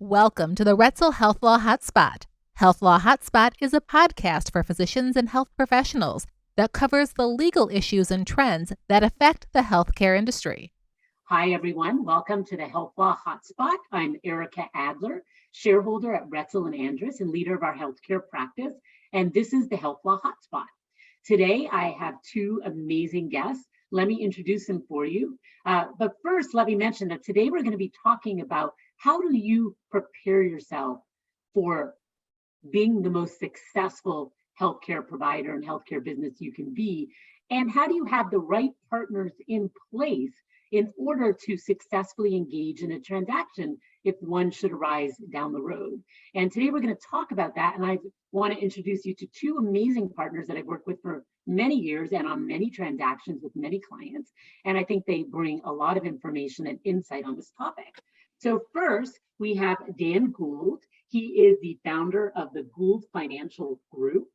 Welcome to the Roetzel Health Law Hotspot. Health Law Hotspot is a podcast for physicians and health professionals that covers the legal issues and trends that affect the healthcare industry. Hi, everyone. Welcome to the Health Law Hotspot. I'm Ericka Adler, shareholder at Roetzel & Andrus and leader of our healthcare practice. And this is the Health Law Hotspot. Today, I have two amazing guests. Let me introduce them for you. But first, let me mention that today we're going to be talking about how do you prepare yourself for being the most successful healthcare provider and healthcare business you can be, and how do you have the right partners in place in order to successfully engage in a transaction if one should arise down the road. And today we're going to talk about that, and I want to introduce you to two amazing partners that I've worked with for many years and on many transactions with many clients, and I think they bring a lot of information and insight on this topic. So first, we have Dan Gould. He is the founder of the Gould Financial Group.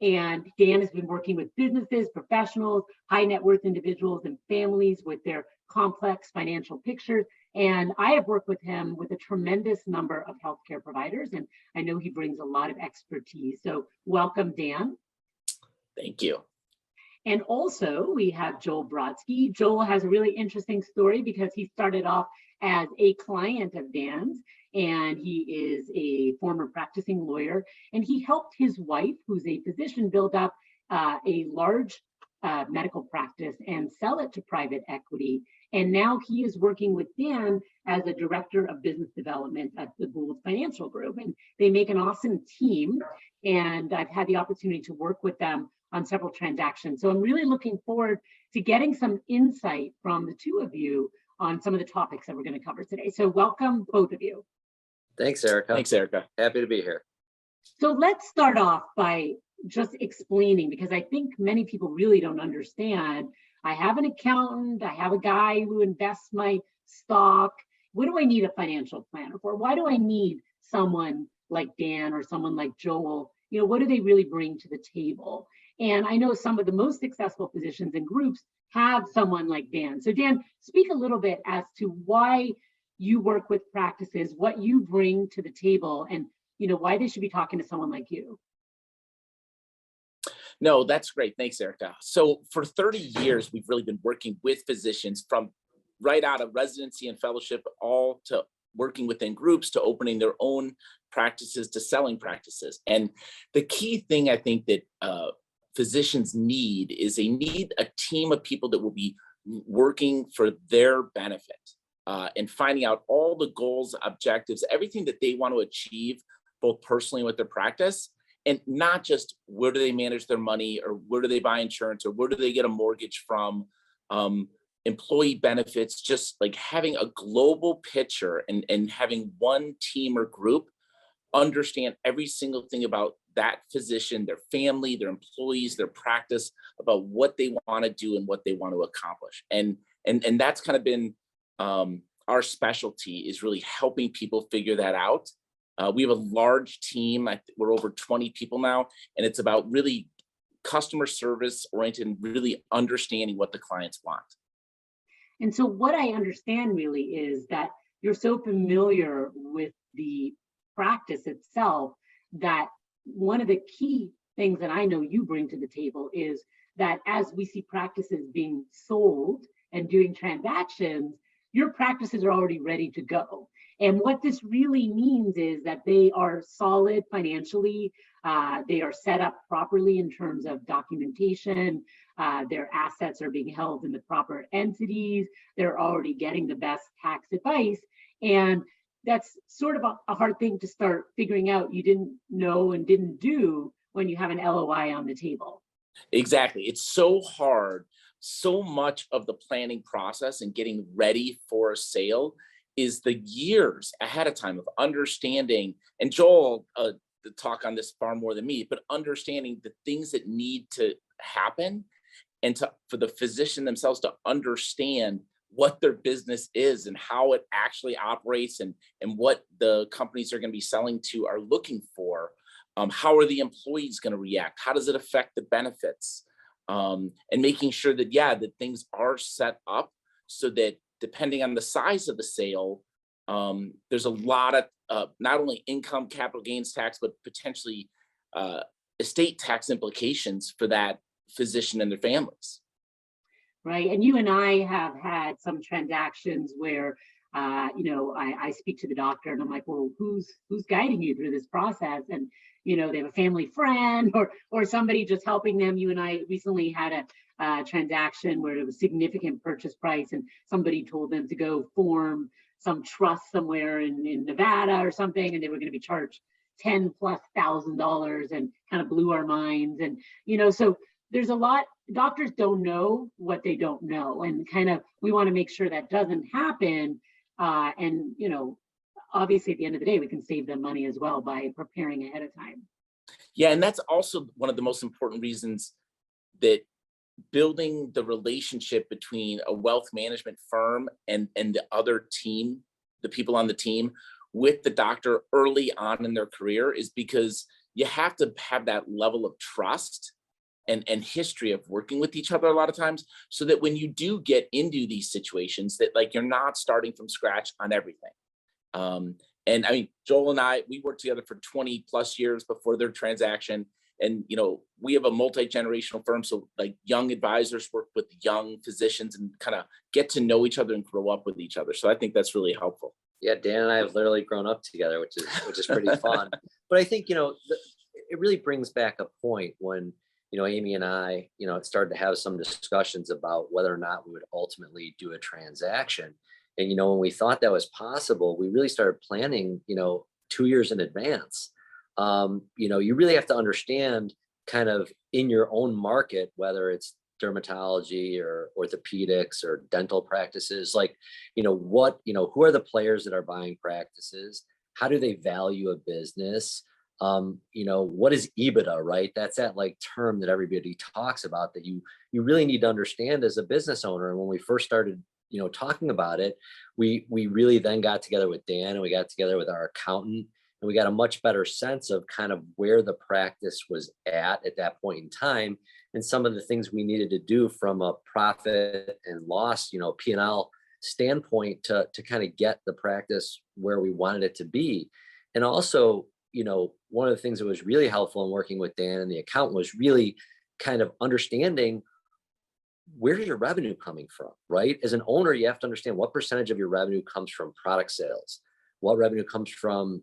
And Dan has been working with businesses, professionals, high net worth individuals, and families with their complex financial pictures. And I have worked with him with a tremendous number of healthcare providers, and I know he brings a lot of expertise. So welcome, Dan. Thank you. And also we have Joel Brodsky. Joel has a really interesting story because he started off as a client of Dan's, and he is a former practicing lawyer, and he helped his wife, who's a physician, build up a large medical practice and sell it to private equity. And now he is working with Dan as a director of business development at the Gould Financial Group, and they make an awesome team, and I've had the opportunity to work with them on several transactions. So I'm really looking forward to getting some insight from the two of you on some of the topics that we're going to cover today. So welcome, both of you. Thanks, Ericka. Thanks, Ericka. Happy to be here. So let's start off by just explaining, because I think many people really don't understand. I have an accountant, I have a guy who invests my stock. What do I need a financial planner for? Why do I need someone like Dan or someone like Joel? You know, what do they really bring to the table? And I know some of the most successful physicians and groups have someone like Dan. So Dan, speak a little bit as to why you work with practices, what you bring to the table, and why they should be talking to someone like you. No, that's great. Thanks, Ericka. So for 30 years, we've really been working with physicians from right out of residency and fellowship, all to working within groups, to opening their own practices, to selling practices. And the key thing I think that physicians need is they need a team of people that will be working for their benefit and finding out all the goals, objectives, everything that they want to achieve, both personally with their practice, and not just where do they manage their money, or where do they buy insurance, or where do they get a mortgage from, employee benefits, just like having a global picture and having one team or group understand every single thing about that physician, their family, their employees, their practice, about what they want to do and what they want to accomplish. And that's kind of been our specialty, is really helping people figure that out. We have a large team. We're over 20 people now, and it's about really customer service oriented and really understanding what the clients want. And so what I understand really is that you're so familiar with the practice itself that one of the key things that I know you bring to the table is that as we see practices being sold and doing transactions, your practices are already ready to go. And what this really means is that they are solid financially, they are set up properly in terms of documentation, their assets are being held in the proper entities, they're already getting the best tax advice. And that's sort of a hard thing to start figuring out you didn't know and didn't do when you have an LOI on the table. Exactly. It's so hard. So much of the planning process and getting ready for a sale is the years ahead of time of understanding, and Joel talk on this far more than me, but understanding the things that need to happen, and for the physician themselves to understand what their business is and how it actually operates, and what the companies they're going to be selling to are looking for. How are the employees going to react? How does it affect the benefits? And making sure that, that things are set up so that depending on the size of the sale, there's a lot of not only income capital gains tax, but potentially estate tax implications for that physician and their families. Right. And you and I have had some transactions where, I speak to the doctor and I'm like, well, who's guiding you through this process? And, they have a family friend or somebody just helping them. You and I recently had a transaction where it was significant purchase price and somebody told them to go form some trust somewhere in Nevada or something, and they were going to be charged $10,000+ and kind of blew our minds. And, so there's a lot, doctors don't know what they don't know. And kind of, we want to make sure that doesn't happen. And, obviously at the end of the day, we can save them money as well by preparing ahead of time. Yeah, and that's also one of the most important reasons that building the relationship between a wealth management firm and the other team, the people on the team with the doctor early on in their career is because you have to have that level of trust and history of working with each other a lot of times, so that when you do get into these situations that like you're not starting from scratch on everything. And I mean, Joel and I, we worked together for 20+ years before their transaction. And, we have a multi-generational firm. So like young advisors work with young physicians and kind of get to know each other and grow up with each other. So I think that's really helpful. Yeah, Dan and I have literally grown up together, which is pretty fun. But I think, it really brings back a point when, Amy and I, started to have some discussions about whether or not we would ultimately do a transaction. And, when we thought that was possible, we really started planning, 2 years in advance. You really have to understand kind of in your own market, whether it's dermatology or orthopedics or dental practices, like, who are the players that are buying practices? How do they value a business? What is EBITDA, right? That's that like term that everybody talks about that you really need to understand as a business owner. And when we first started, talking about it, we really then got together with Dan and we got together with our accountant, and we got a much better sense of kind of where the practice was at that point in time, and some of the things we needed to do from a profit and loss, P&L standpoint to kind of get the practice where we wanted it to be. And also, one of the things that was really helpful in working with Dan and the accountant was really kind of understanding where's your revenue coming from, right? As an owner, you have to understand what percentage of your revenue comes from product sales, what revenue comes from,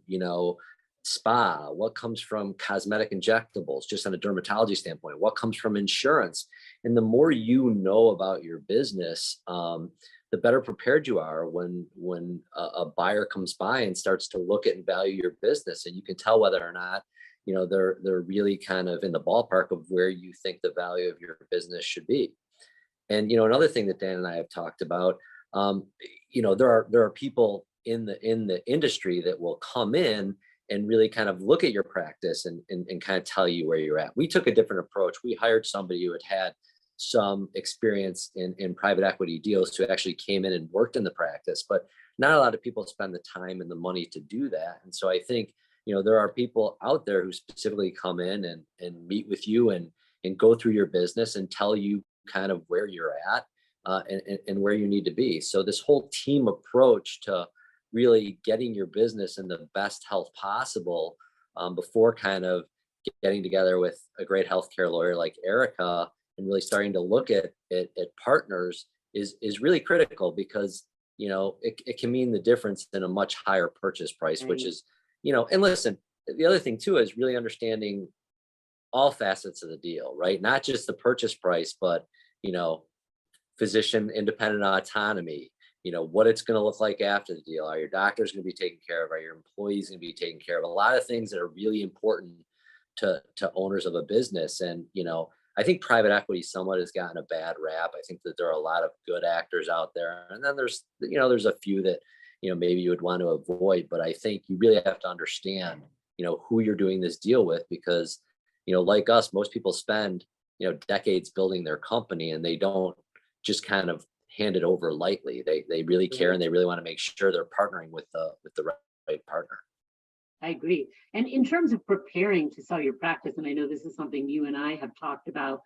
spa, what comes from cosmetic injectables, just on a dermatology standpoint, what comes from insurance. And the more you know about your business, the better prepared you are when a buyer comes by and starts to look at and value your business. And you can tell whether or not, they're really kind of in the ballpark of where you think the value of your business should be. And, another thing that Dan and I have talked about, there are people in the industry that will come in and really kind of look at your practice and kind of tell you where you're at. We took a different approach. We hired somebody who had some experience in private equity deals who actually came in and worked in the practice, but not a lot of people spend the time and the money to do that. And so I think, there are people out there who specifically come in and meet with you and go through your business and tell you kind of where you're at and where you need to be. So this whole team approach to really getting your business in the best health possible before kind of getting together with a great healthcare lawyer like Ericka and really starting to look at partners is really critical, because it can mean the difference in a much higher purchase price, which is, and listen, the other thing too is really understanding all facets of the deal, right? Not just the purchase price, but physician independent autonomy, what it's going to look like after the deal. Are your doctors going to be taken care of? Are your employees going to be taken care of? A lot of things that are really important to owners of a business. And, I think private equity somewhat has gotten a bad rap. I think that there are a lot of good actors out there. And then there's a few that, maybe you would want to avoid. But I think you really have to understand, who you're doing this deal with, because, like us, most people spend, decades building their company, and they don't just kind of hand it over lightly. They really care, and they really want to make sure they're partnering with the right partner. I agree. And in terms of preparing to sell your practice, and I know this is something you and I have talked about,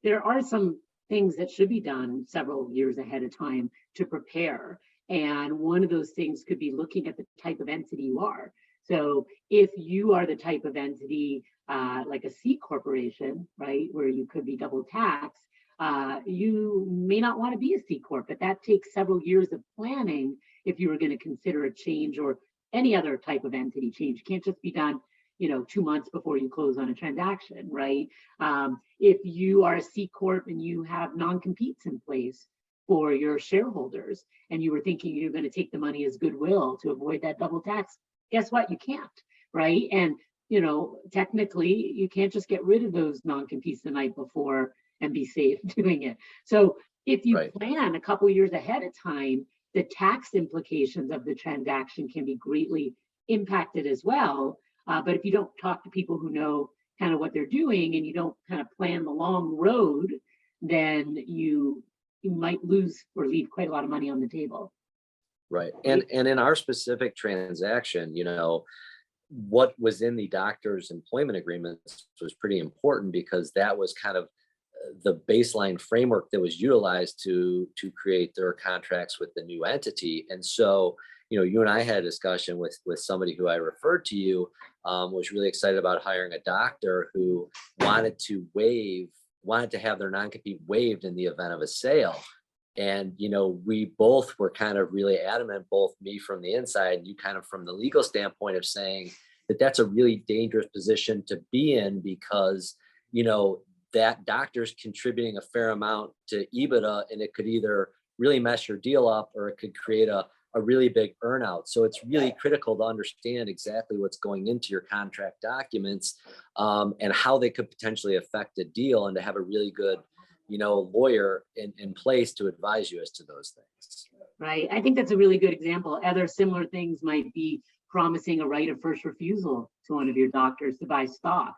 there are some things that should be done several years ahead of time to prepare. And one of those things could be looking at the type of entity you are. So if you are the type of entity like a C corporation, right, where you could be double taxed, you may not want to be a C corp, but that takes several years of planning if you were going to consider a change or any other type of entity change. It can't just be done 2 months before you close on a transaction, right? If you are a C corp and you have non-competes in place for your shareholders, and you were thinking you're going to take the money as goodwill to avoid that double tax, guess what? You can't, right? And technically, you can't just get rid of those non-competes the night before and be safe doing it. So if you plan a couple years ahead of time, the tax implications of the transaction can be greatly impacted as well. But if you don't talk to people who know kind of what they're doing, and you don't kind of plan the long road, then you might lose or leave quite a lot of money on the table. Right. And in our specific transaction, what was in the doctor's employment agreements was pretty important, because that was kind of the baseline framework that was utilized to create their contracts with the new entity. And so, you and I had a discussion with somebody who I referred to you, was really excited about hiring a doctor who wanted to have their non-compete waived in the event of a sale. And, we both were kind of really adamant, both me from the inside and you kind of from the legal standpoint, of saying that that's a really dangerous position to be in, because, that doctor's contributing a fair amount to EBITDA, and it could either really mess your deal up, or it could create a really big earnout. So it's really critical to understand exactly what's going into your contract documents, and how they could potentially affect a deal, and to have a really good lawyer in place to advise you as to those things. Right. I think that's a really good example. Other similar things might be promising a right of first refusal to one of your doctors to buy stock,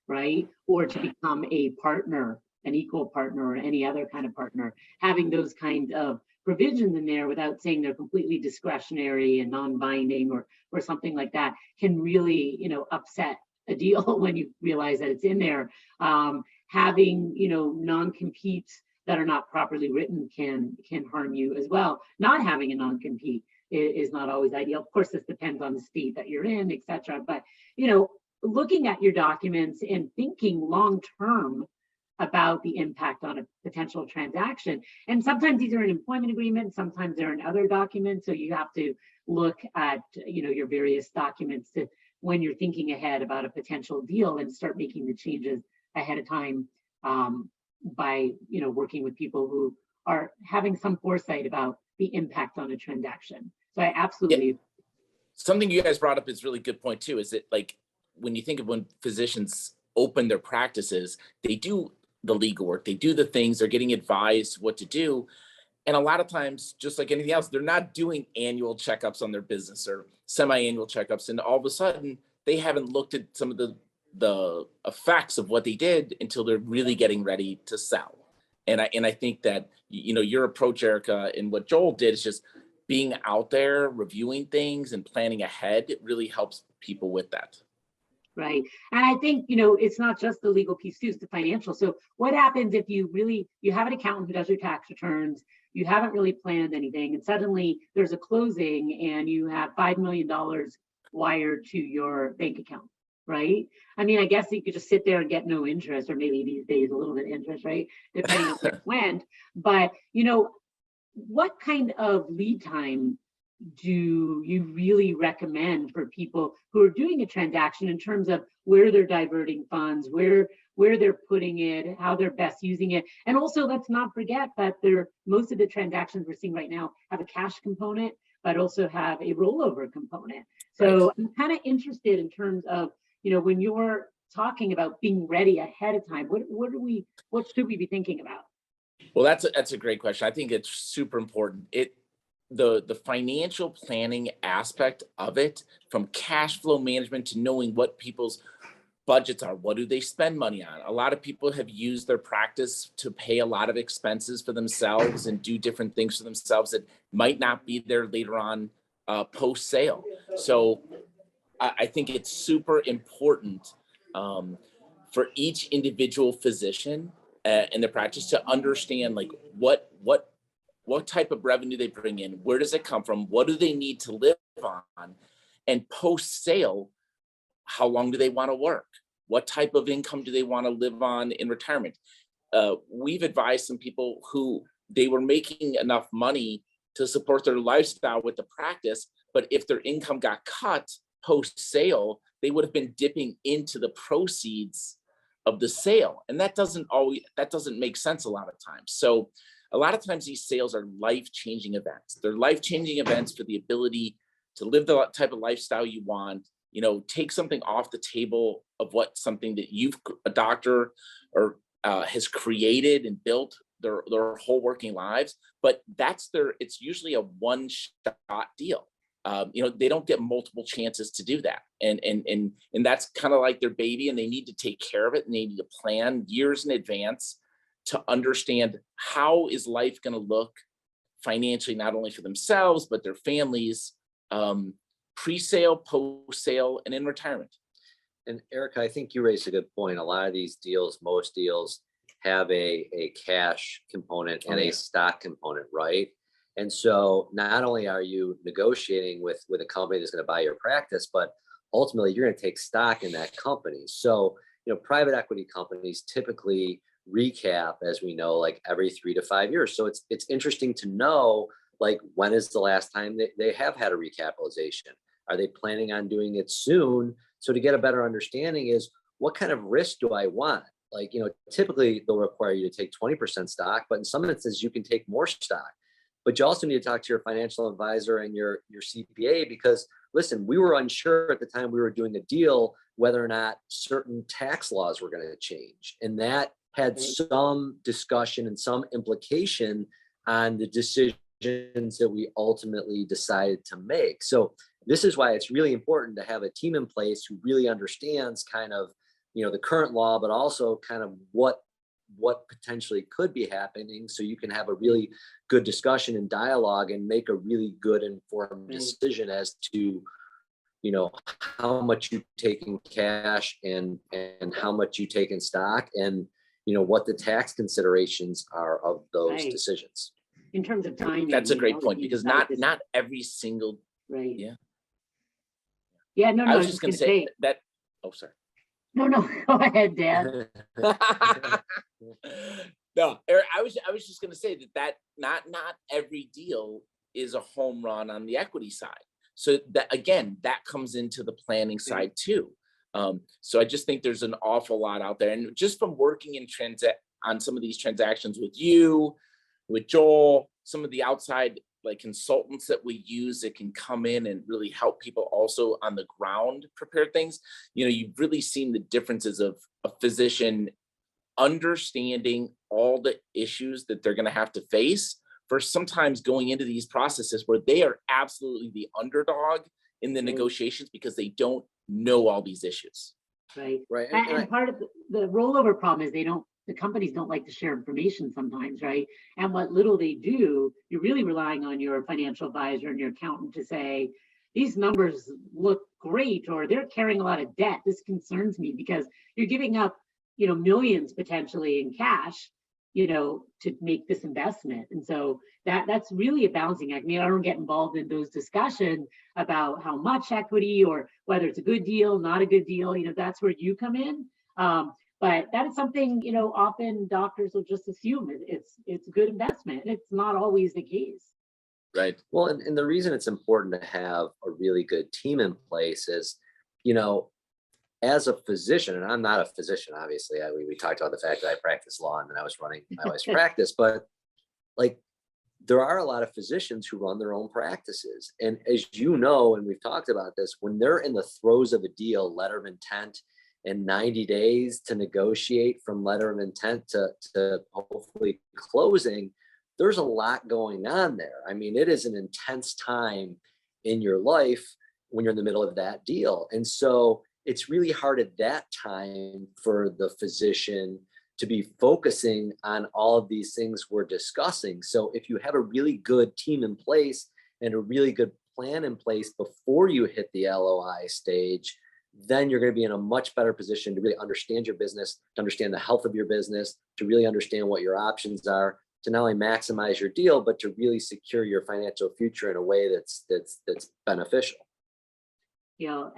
right? Or to become a partner, an equal partner, or any other kind of partner. Having those kinds of provisions in there without saying they're completely discretionary and non-binding or something like that can really, upset a deal when you realize that it's in there. Having, non-competes that are not properly written can harm you as well. Not having a non-compete is not always ideal. Of course, this depends on the state that you're in, et cetera. But, looking at your documents and thinking long-term about the impact on a potential transaction. And sometimes these are in employment agreements, sometimes they're in other documents. So you have to look at, your various documents to, when you're thinking ahead about a potential deal, and start making the changes ahead of time, by working with people who are having some foresight about the impact on a transaction. So I absolutely. Yeah. Something you guys brought up is a really good point too. Is that, like, when you think of when physicians open their practices, they do the legal work, they do the things, they're getting advised what to do. And a lot of times, just like anything else, they're not doing annual checkups on their business or semi-annual checkups. And all of a sudden, they haven't looked at some of the effects of what they did until they're really getting ready to sell. And I think that, your approach, Ericka, and what Joel did is just being out there, reviewing things and planning ahead. It really helps people with that. Right. And I think, it's not just the legal piece too, it's the financial. So what happens if you have an accountant who does your tax returns, you haven't really planned anything, and suddenly there's a closing and you have $5 million wired to your bank account, right? I mean, I guess you could just sit there and get no interest, or maybe these days a little bit of interest, right? Depending on where it went. But, what kind of lead time do you really recommend for people who are doing a transaction in terms of where they're diverting funds, where they're putting it, how they're best using it? And also, let's not forget that most of the transactions we're seeing right now have a cash component, but also have a rollover component. So I'm kind of interested in terms of, when you're talking about being ready ahead of time, what should we be thinking about? Well, that's a great question. I think it's super important. The financial planning aspect of it, from cash flow management to knowing what people's budgets are, what do they spend money on? A lot of people have used their practice to pay a lot of expenses for themselves and do different things for themselves that might not be there later on post sale. So I think it's super important for each individual physician in their practice to understand like what type of revenue they bring in, where does it come from, what do they need to live on, and post sale, how long do they want to work, what type of income do they want to live on in retirement. We've advised some people who they were making enough money to support their lifestyle with the practice, but if their income got cut post sale, they would have been dipping into the proceeds of the sale, and that doesn't make sense a lot of times. So a lot of times these sales are life-changing events. They're life-changing events for the ability to live the type of lifestyle you want, take something off the table of what something that a doctor or has created and built their whole working lives. But it's usually a one-shot deal. They don't get multiple chances to do that. And that's kind of like their baby, and they need to take care of it, and they need to plan years in advance to understand how is life going to look financially, not only for themselves, but their families, pre-sale, post-sale, and in retirement. And Ericka, I think you raised a good point. A lot of these deals, most deals, have a cash component and a stock component, right? And so not only are you negotiating with a company that's going to buy your practice, but ultimately you're going to take stock in that company. So, private equity companies typically recap, as we know, like every 3 to 5 years. So it's interesting to know, like, when is the last time they have had a recapitalization? Are they planning on doing it soon? So to get a better understanding is, what kind of risk do I want? Like, typically they'll require you to take 20% stock, but in some instances you can take more stock. But you also need to talk to your financial advisor and your CPA, because listen, we were unsure at the time we were doing a deal whether or not certain tax laws were going to change. And that had some discussion and some implication on the decisions that we ultimately decided to make. So this is why it's really important to have a team in place who really understands kind of, the current law, but also kind of what potentially could be happening, so you can have a really good discussion and dialogue and make a really good informed decision as to, how much you take in cash and how much you take in stock, and what the tax considerations are of those decisions. In terms of timing, that's a great point, because not every single Yeah, no, I was just going to say that. Oh, sorry. No, go ahead, Dan. No, Eric, I was just going to say that not every deal is a home run on the equity side. So that, again, that comes into the planning side too. So I just think there's an awful lot out there, and just from working on some of these transactions with you, with Joel, some of the outside like consultants that we use that can come in and really help people also on the ground prepare things. You've really seen the differences of a physician understanding all the issues that they're going to have to face for sometimes going into these processes where they are absolutely the underdog in the negotiations because they don't know all these issues. Right. And part of the rollover problem is the companies don't like to share information sometimes, right? And what little they do, you're really relying on your financial advisor and your accountant to say, these numbers look great, or they're carrying a lot of debt. This concerns me, because you're giving up, millions potentially in cash, to make this investment. And so that's really a balancing act. I don't get involved in those discussions about how much equity or whether it's a good deal, not a good deal. That's where you come in. But that is something, often doctors will just assume it's a good investment. It's not always the case. Right. Well, and the reason it's important to have a really good team in place is, as a physician, and I'm not a physician, obviously, we talked about the fact that I practice law and then I was running my wife's practice, but like, there are a lot of physicians who run their own practices. And as you know, and we've talked about this, when they're in the throes of a deal, letter of intent, and 90 days to negotiate from letter of intent to hopefully closing, there's a lot going on there. It is an intense time in your life when you're in the middle of that deal. And so it's really hard at that time for the physician to be focusing on all of these things we're discussing. So if you have a really good team in place and a really good plan in place before you hit the LOI stage, then you're going to be in a much better position to really understand your business, to understand the health of your business, to really understand what your options are, to not only maximize your deal, but to really secure your financial future in a way that's beneficial.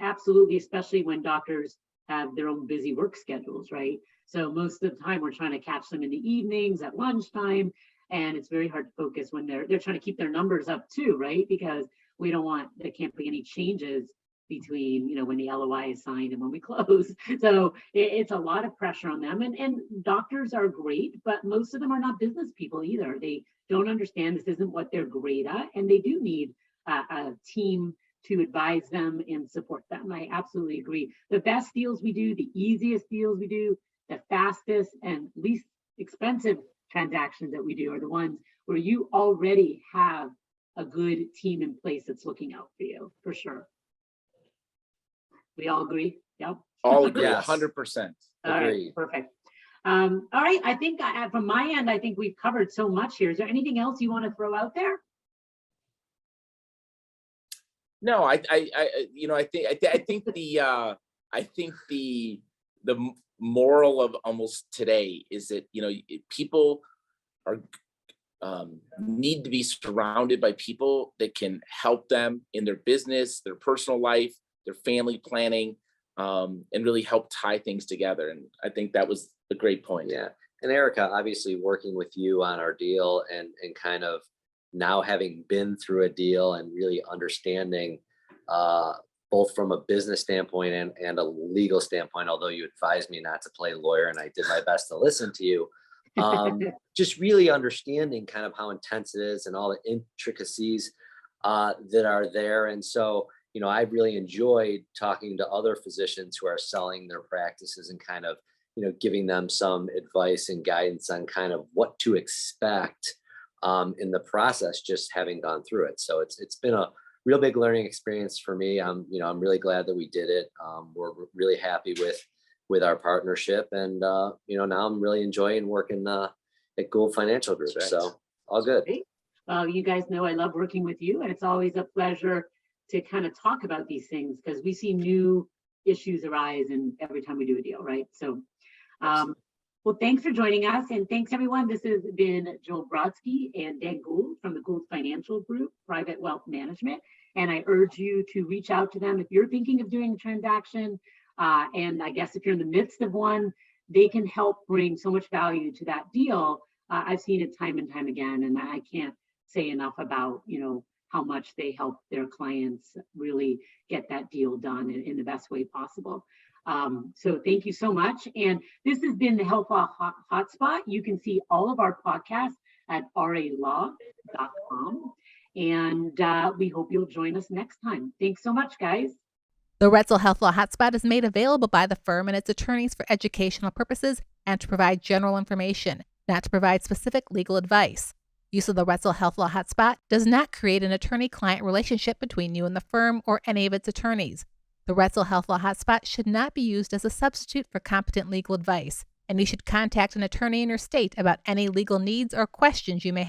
Absolutely, especially when doctors have their own busy work schedules, right? So most of the time we're trying to catch them in the evenings, at lunchtime, and it's very hard to focus when they're trying to keep their numbers up too, right? Because there can't be any changes between, when the LOI is signed and when we close. So it's a lot of pressure on them. And doctors are great, but most of them are not business people either. They don't understand this isn't what they're great at, and they do need a team to advise them and support them. I absolutely agree. The best deals we do, the easiest deals we do, the fastest and least expensive transactions that we do are the ones where you already have a good team in place that's looking out for you, for sure. We all agree? Yep. All agree, Yes. 100%. All right, perfect. All right, I think from my end, I think we've covered so much here. Is there anything else you want to throw out there? No, I think the moral of almost today is that people are need to be surrounded by people that can help them in their business, their personal life, their family planning, and really help tie things together. And I think that was a great point. Yeah. And Ericka, obviously working with you on our deal and kind of now having been through a deal and really understanding both from a business standpoint and a legal standpoint, although you advised me not to play lawyer and I did my best to listen to you, just really understanding kind of how intense it is and all the intricacies that are there. And so, I've really enjoyed talking to other physicians who are selling their practices and kind of, giving them some advice and guidance on kind of what to expect in the process, just having gone through it. So it's been a real big learning experience for me. I'm really glad that we did it. We're really happy with our partnership, and now I'm really enjoying working at Gould Financial Group. Right. So all good. Great. Well, you guys know I love working with you, and it's always a pleasure to kind of talk about these things because we see new issues arise and every time we do a deal, right? So, well, thanks for joining us, and thanks everyone. This has been Joel Brodsky and Dan Gould from the Gould Financial Group, Private Wealth Management, and I urge you to reach out to them if you're thinking of doing a transaction, and I guess if you're in the midst of one, they can help bring so much value to that deal. I've seen it time and time again, and I can't say enough about, how much they help their clients really get that deal done in the best way possible. So thank you so much. And this has been the Health Law Hotspot. You can see all of our podcasts at ralaw.com. And we hope you'll join us next time. Thanks so much, guys. The Roetzel Health Law Hotspot is made available by the firm and its attorneys for educational purposes and to provide general information, not to provide specific legal advice. Use of the Roetzel Health Law Hotspot does not create an attorney-client relationship between you and the firm or any of its attorneys. The Roetzel Health Law Hotspot should not be used as a substitute for competent legal advice, and you should contact an attorney in your state about any legal needs or questions you may have.